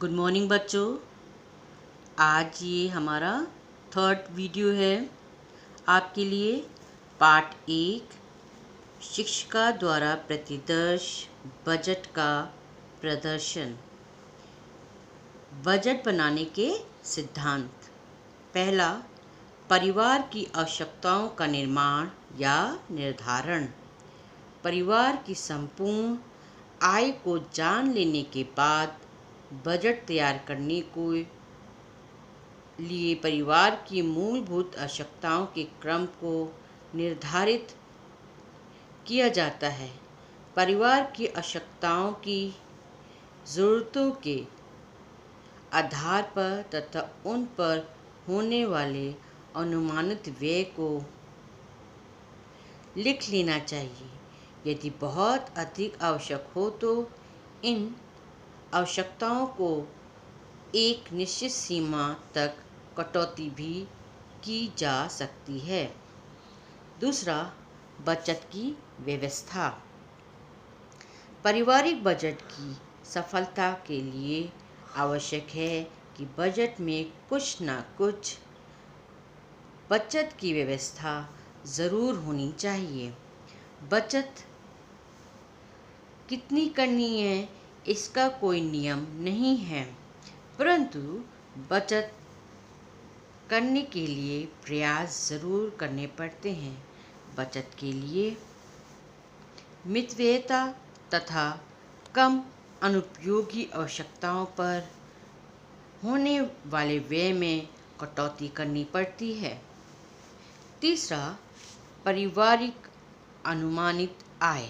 Good morning बच्चों। आज ये हमारा थर्ड वीडियो है आपके लिए। पार्ट 1, शिक्षिका द्वारा प्रतिवर्ष बजट का प्रदर्शन। बजट बनाने के सिद्धांत। पहला, परिवार की आवश्यकताओं का निर्माण या निर्धारण। परिवार की संपूर्ण आय को जान लेने के बाद बजट तैयार करने को लिए परिवार की मूलभूत आवश्यकताओं के क्रम को निर्धारित किया जाता है। परिवार की आवश्यकताओं की ज़रूरतों के आधार पर तथा उन पर होने वाले अनुमानित व्यय को लिख लेना चाहिए। यदि बहुत अधिक आवश्यक हो तो इन आवश्यकताओं को एक निश्चित सीमा तक कटौती भी की जा सकती है। दूसरा, बचत की व्यवस्था। पारिवारिक बजट की सफलता के लिए आवश्यक है कि बजट में कुछ न कुछ बचत की व्यवस्था ज़रूर होनी चाहिए। बचत कितनी करनी है इसका कोई नियम नहीं है, परंतु बचत करने के लिए प्रयास ज़रूर करने पड़ते हैं। बचत के लिए मितव्ययता तथा कम अनुपयोगी आवश्यकताओं पर होने वाले व्यय में कटौती करनी पड़ती है। तीसरा, पारिवारिक अनुमानित आय।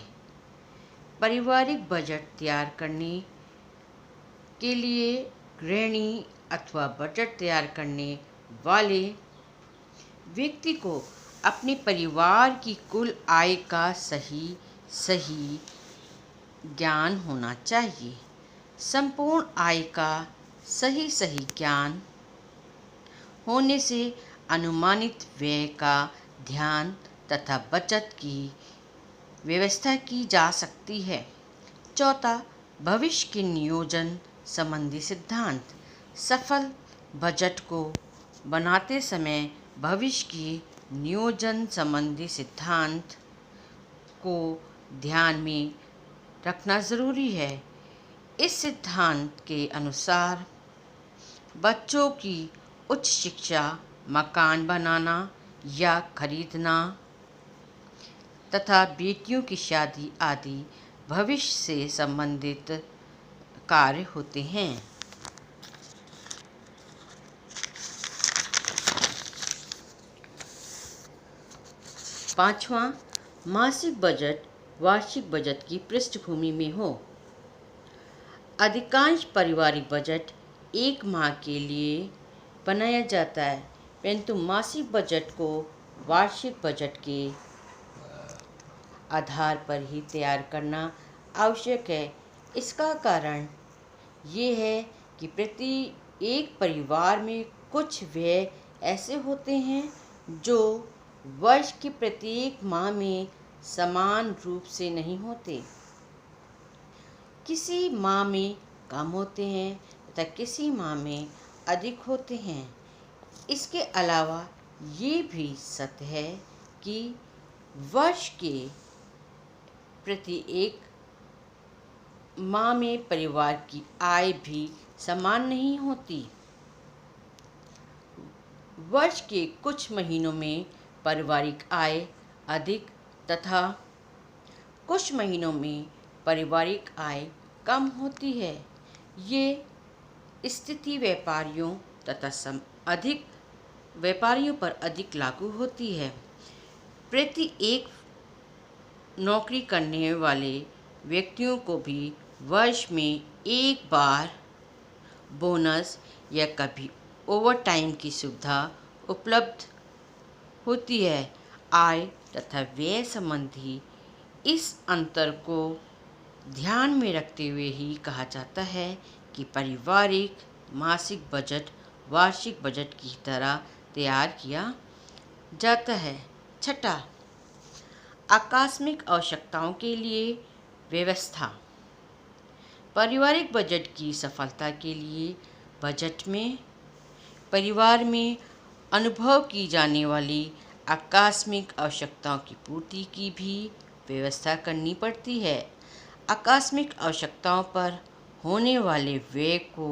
पारिवारिक बजट तैयार करने के लिए गृहिणी अथवा बजट तैयार करने वाले व्यक्ति को अपने परिवार की कुल आय का सही ज्ञान होना चाहिए। संपूर्ण आय का सही ज्ञान होने से अनुमानित व्यय का ध्यान तथा बचत की व्यवस्था की जा सकती है। चौथा, भविष्य के नियोजन संबंधी सिद्धांत। सफल बजट को बनाते समय भविष्य की नियोजन संबंधी सिद्धांत को ध्यान में रखना ज़रूरी है। इस सिद्धांत के अनुसार बच्चों की उच्च शिक्षा, मकान बनाना या खरीदना तथा बेटियों की शादी आदि भविष्य से संबंधित कार्य होते हैं। पांचवा, मासिक बजट वार्षिक बजट की पृष्ठभूमि में हो। अधिकांश पारिवारिक बजट एक माह के लिए बनाया जाता है, परंतु मासिक बजट को वार्षिक बजट के आधार पर ही तैयार करना आवश्यक है। इसका कारण ये है कि प्रति एक परिवार में कुछ व्यय ऐसे होते हैं जो वर्ष के प्रत्येक माह में समान रूप से नहीं होते। किसी माह में कम होते हैं तथा किसी माह में अधिक होते हैं। इसके अलावा ये भी सत्य है कि वर्ष के प्रति एक माह में परिवार की आय भी समान नहीं होती। वर्ष के कुछ महीनों में पारिवारिक आय अधिक तथा कुछ महीनों में पारिवारिक आय कम होती है। ये स्थिति व्यापारियों तथा अधिक व्यापारियों पर अधिक लागू होती है। प्रति एक नौकरी करने वाले व्यक्तियों को भी वर्ष में एक बार बोनस या कभी ओवरटाइम की सुविधा उपलब्ध होती है। आय तथा व्यय संबंधी इस अंतर को ध्यान में रखते हुए ही कहा जाता है कि पारिवारिक मासिक बजट वार्षिक बजट की तरह तैयार किया जाता है। छठा, आकस्मिक आवश्यकताओं के लिए व्यवस्था। पारिवारिक बजट की सफलता के लिए बजट में परिवार में अनुभव की जाने वाली आकस्मिक आवश्यकताओं की पूर्ति की भी व्यवस्था करनी पड़ती है। आकस्मिक आवश्यकताओं पर होने वाले व्यय को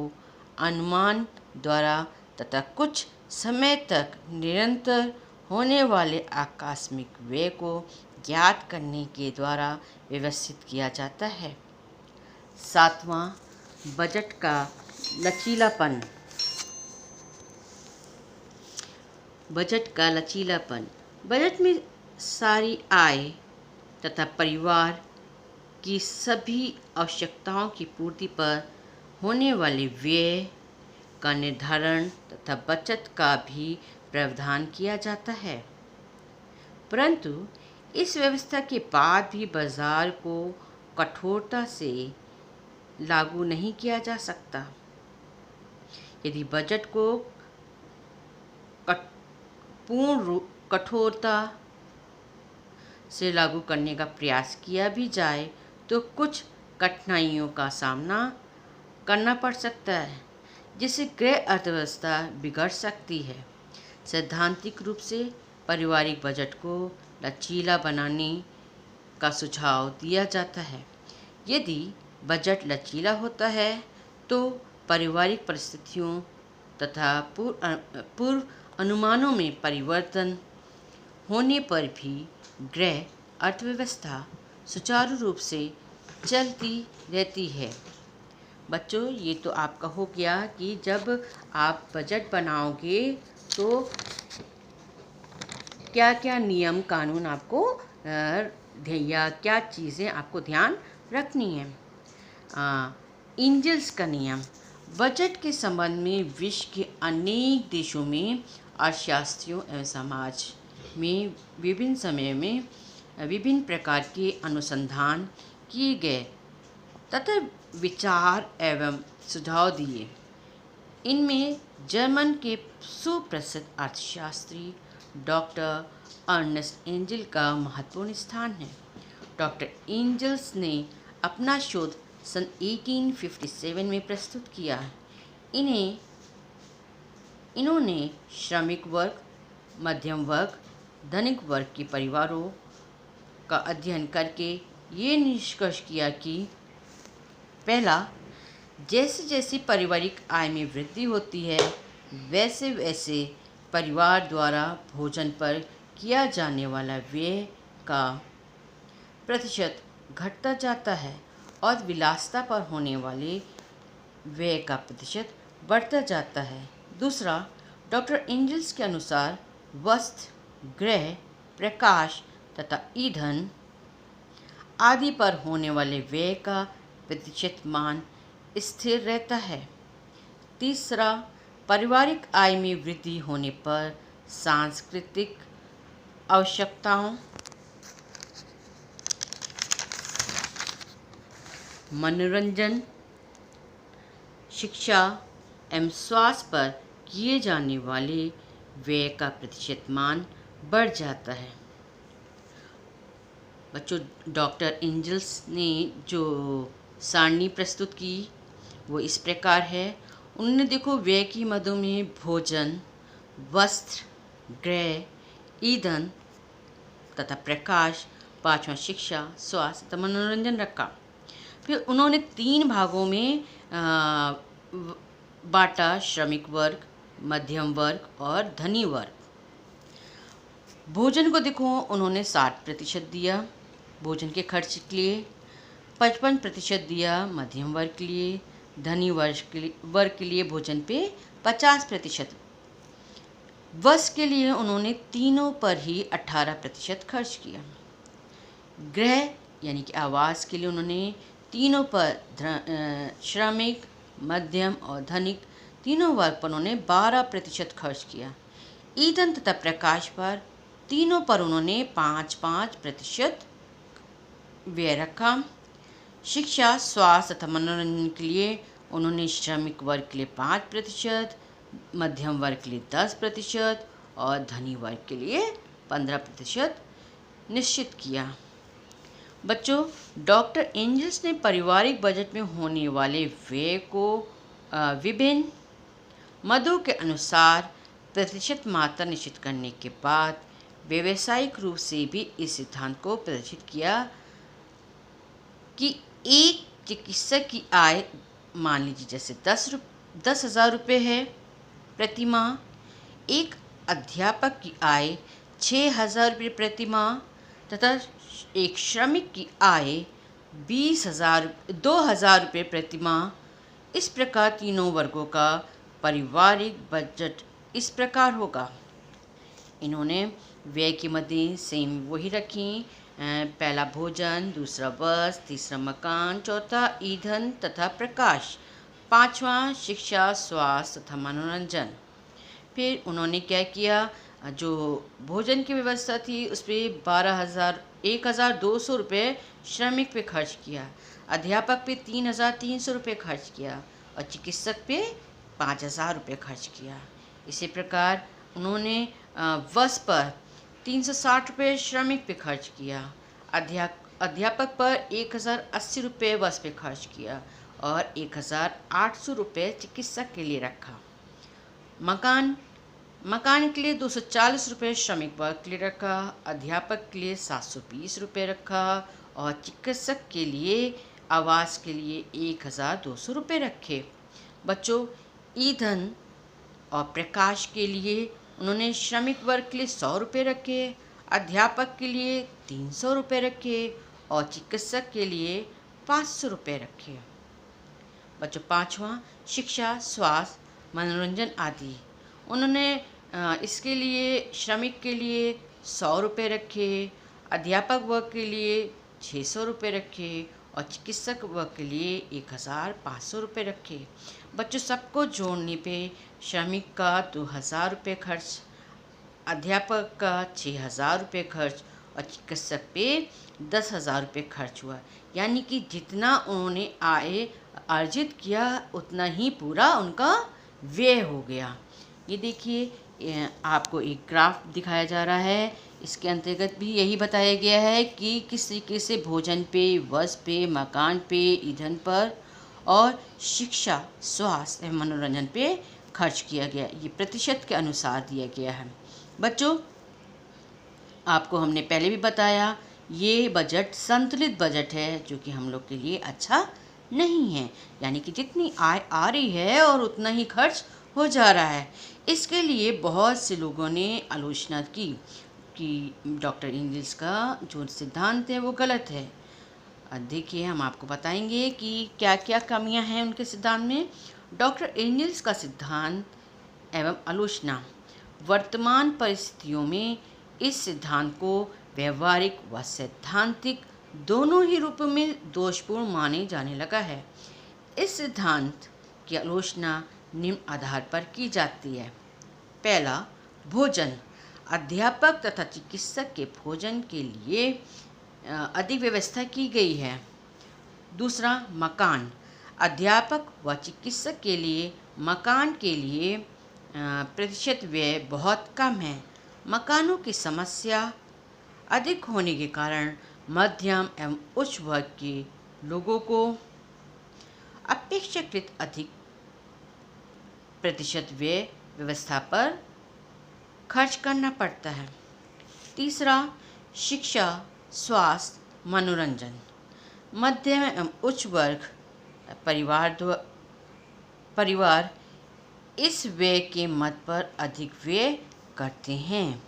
अनुमान द्वारा तथा कुछ समय तक निरंतर होने वाले आकस्मिक व्यय को ज्ञात करने के द्वारा व्यवस्थित किया जाता है। 7वां, बजट का लचीलापन। बजट का लचीलापन। बजट में सारी आय तथा परिवार की सभी आवश्यकताओं की पूर्ति पर होने वाले व्यय का निर्धारण तथा बचत का भी प्रावधान किया जाता है। परंतु इस व्यवस्था के बाद भी बाजार को कठोरता से लागू नहीं किया जा सकता। यदि बजट को पूर्ण कठोरता से लागू करने का प्रयास किया भी जाए तो कुछ कठिनाइयों का सामना करना पड़ सकता है, जिससे गृह अर्थव्यवस्था बिगड़ सकती है। सैद्धांतिक रूप से पारिवारिक बजट को लचीला बनाने का सुझाव दिया जाता है। यदि बजट लचीला होता है तो पारिवारिक परिस्थितियों तथा पूर्व अनुमानों में परिवर्तन होने पर भी गृह अर्थव्यवस्था सुचारू रूप से चलती रहती है। बच्चों, ये तो आपका हो गया कि जब आप बजट बनाओगे तो क्या क्या नियम कानून आपको या क्या चीज़ें आपको ध्यान रखनी है। एंजल्स का नियम। बजट के संबंध में विश्व के अनेक देशों में अर्थशास्त्रियों एवं समाज में विभिन्न समय में विभिन्न प्रकार के अनुसंधान किए गए तथा विचार एवं सुझाव दिए। इनमें जर्मन के सुप्रसिद्ध अर्थशास्त्री डॉक्टर अर्नेस्ट एंजल का महत्वपूर्ण स्थान है। डॉक्टर एंजल्स ने अपना शोध सन 1857 में प्रस्तुत किया। इन्होंने श्रमिक वर्ग, मध्यम वर्ग, धनिक वर्ग के परिवारों का अध्ययन करके ये निष्कर्ष किया कि पहला, जैसे जैसे पारिवारिक आय में वृद्धि होती है वैसे वैसे परिवार द्वारा भोजन पर किया जाने वाला व्यय का प्रतिशत घटता जाता है और विलासिता पर होने वाले व्यय का प्रतिशत बढ़ता जाता है। दूसरा, डॉक्टर एंजल्स के अनुसार वस्त्र, गृह, प्रकाश तथा ईंधन आदि पर होने वाले व्यय का प्रतिशत मान स्थिर रहता है। तीसरा, पारिवारिक आय में वृद्धि होने पर सांस्कृतिक आवश्यकताओं, मनोरंजन, शिक्षा एवं स्वास्थ्य पर किए जाने वाले व्यय का प्रतिशत मान बढ़ जाता है। बच्चों, डॉक्टर एंजल्स ने जो सारणी प्रस्तुत की वो इस प्रकार है। उन्होंने देखो व्यय की मदों में भोजन, वस्त्र, गृह, ईंधन तथा प्रकाश, पांचवा शिक्षा, स्वास्थ्य तथा मनोरंजन रखा। फिर उन्होंने 3 भागों में बांटा, श्रमिक वर्ग, मध्यम वर्ग और धनी वर्ग। भोजन को देखो उन्होंने 60% दिया भोजन के खर्च के लिए, 55% दिया मध्यम वर्ग के लिए, धनी वर्ग के लिए भोजन पे 50%। वस्त्र के लिए उन्होंने तीनों पर ही 18% खर्च किया। गृह यानी कि आवास के लिए उन्होंने तीनों पर श्रमिक, मध्यम और धनिक तीनों वर्ग पर उन्होंने 12% खर्च किया। ईंधन तथा प्रकाश पर तीनों पर उन्होंने 5-5% व्यय रखा। शिक्षा, स्वास्थ्य तथा मनोरंजन के लिए उन्होंने श्रमिक वर्ग के लिए 5%, मध्यम वर्ग के लिए 10% और धनी वर्ग के लिए 15% निश्चित किया। बच्चों, डॉक्टर एंजल्स ने पारिवारिक बजट में होने वाले व्यय को विभिन्न मदों के अनुसार प्रतिशत मात्रा निश्चित करने के बाद व्यावसायिक रूप से भी इस सिद्धांत को प्रदर्शित किया कि एक चिकित्सक की आय, मान लीजिए जैसे 10,000 रुपये है प्रति माह, एक अध्यापक की आय 6,000 रुपये प्रति माह तथा एक श्रमिक की आय 2,000 रुपये प्रति माह। इस प्रकार तीनों वर्गों का पारिवारिक बजट इस प्रकार होगा। इन्होंने व्यय की मदें सेम वही रखी, पहला भोजन, दूसरा वस्त्र, तीसरा मकान, चौथा ईंधन तथा प्रकाश, पांचवा शिक्षा, स्वास्थ्य तथा मनोरंजन। फिर उन्होंने क्या किया, जो भोजन की व्यवस्था थी उस पर 1,200 रुपये श्रमिक पे खर्च किया, अध्यापक पे 3,300 रुपये खर्च किया और चिकित्सक पे 5,000 रुपये खर्च किया। इसी प्रकार उन्होंने वस्त्र पर 360 रुपये श्रमिक पे खर्च किया, अध्यापक पर 1,080 रुपये वस्त्र पे खर्च किया और 1,800 रुपये चिकित्सक के लिए रखा। मकान के लिए 240 रुपये श्रमिक वर्ग के लिए रखा, अध्यापक के लिए 720 रुपये रखा और चिकित्सक के लिए आवास के लिए 1,200 रुपये रखे। बच्चों, ईंधन और प्रकाश के लिए उन्होंने श्रमिक वर्ग के लिए 100 रुपये रखे, अध्यापक के लिए 300 रुपये रखे और चिकित्सक के लिए 500 रुपये रखे। बच्चों, पांचवा शिक्षा, स्वास्थ्य, मनोरंजन आदि, उन्होंने इसके लिए श्रमिक के लिए 100 रुपये रखे, अध्यापक वर्ग के लिए 600 रुपये रखे और चिकित्सक वर्ग के लिए 1,500 रुपये रखे। बच्चों, सबको जोड़ने पे श्रमिक का 2,000 रुपये खर्च, अध्यापक का 6,000 रुपये खर्च और चिकित्सक पे 10,000 रुपये खर्च हुआ। यानी कि जितना उन्होंने आय अर्जित किया उतना ही पूरा उनका व्यय हो गया। ये देखिए, आपको एक ग्राफ दिखाया जा रहा है, इसके अंतर्गत भी यही बताया गया है कि किस तरीके से भोजन पे, वस्त्र पे, मकान पे, ईंधन पर और शिक्षा, स्वास्थ्य एवं मनोरंजन पे खर्च किया गया। ये प्रतिशत के अनुसार दिया गया है। बच्चों, आपको हमने पहले भी बताया, ये बजट संतुलित बजट है जो कि हम लोग के लिए अच्छा नहीं है। यानी कि जितनी आय आ रही है और उतना ही खर्च हो जा रहा है। इसके लिए बहुत से लोगों ने आलोचना की कि डॉक्टर एंजल्स का जो सिद्धांत है वो गलत है। देखिए, हम आपको बताएंगे कि क्या क्या कमियां हैं उनके सिद्धांत में। डॉक्टर एंजल्स का सिद्धांत एवं आलोचना। वर्तमान परिस्थितियों में इस सिद्धांत को व्यवहारिक व सैद्धांतिक दोनों ही रूपों में दोषपूर्ण माने जाने लगा है। इस सिद्धांत की आलोचना निम्न आधार पर की जाती है। पहला, भोजन। अध्यापक तथा चिकित्सक के भोजन के लिए अधिक व्यवस्था की गई है। दूसरा, मकान। अध्यापक व चिकित्सक के लिए मकान के लिए प्रतिशत व्यय बहुत कम है। मकानों की समस्या अधिक होने के कारण मध्यम एवं उच्च वर्ग के लोगों को अपेक्षाकृत अधिक प्रतिशत व्यय व्यवस्था पर खर्च करना पड़ता है। तीसरा, शिक्षा, स्वास्थ्य, मनोरंजन। मध्यम एवं उच्च वर्ग परिवार इस व्यय के मद पर अधिक व्यय करते हैं।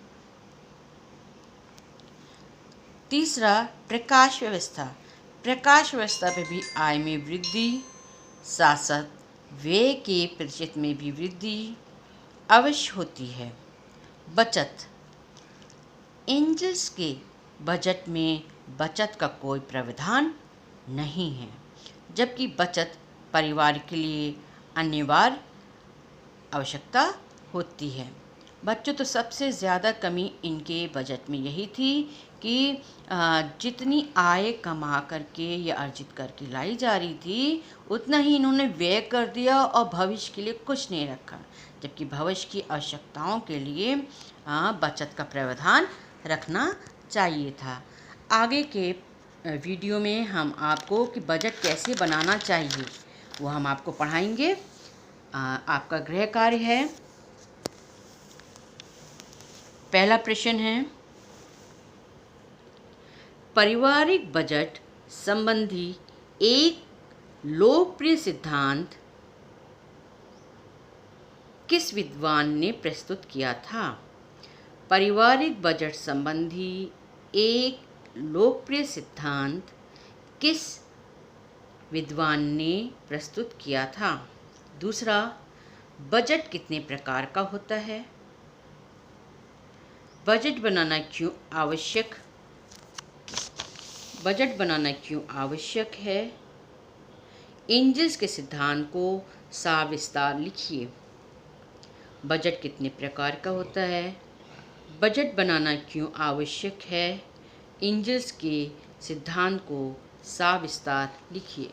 तीसरा, प्रकाश व्यवस्था। प्रकाश व्यवस्था पे भी आय में वृद्धि, साथ साथ व्यय के प्रतिशत में भी वृद्धि अवश्य होती है। बचत। एंजल्स के बजट में बचत का कोई प्रावधान नहीं है, जबकि बचत परिवार के लिए अनिवार्य आवश्यकता होती है। बच्चों, तो सबसे ज़्यादा कमी इनके बजट में यही थी कि जितनी आय कमा करके या अर्जित करके लाई जा रही थी उतना ही इन्होंने व्यय कर दिया और भविष्य के लिए कुछ नहीं रखा, जबकि भविष्य की आवश्यकताओं के लिए बचत का प्रावधान रखना चाहिए था। आगे के वीडियो में हम आपको कि बजट कैसे बनाना चाहिए वो हम आपको पढ़ाएंगे। आपका गृह कार्य है। पहला प्रश्न है, पारिवारिक बजट संबंधी एक लोकप्रिय सिद्धांत किस विद्वान ने प्रस्तुत किया था? पारिवारिक बजट संबंधी एक लोकप्रिय सिद्धांत किस विद्वान ने प्रस्तुत किया था? दूसरा, बजट कितने प्रकार का होता है? बजट बनाना क्यों आवश्यक है? एंजल्स के सिद्धांत को सविस्तार लिखिए। बजट कितने प्रकार का होता है? बजट बनाना क्यों आवश्यक है? एंजल्स के सिद्धांत को सविस्तार लिखिए।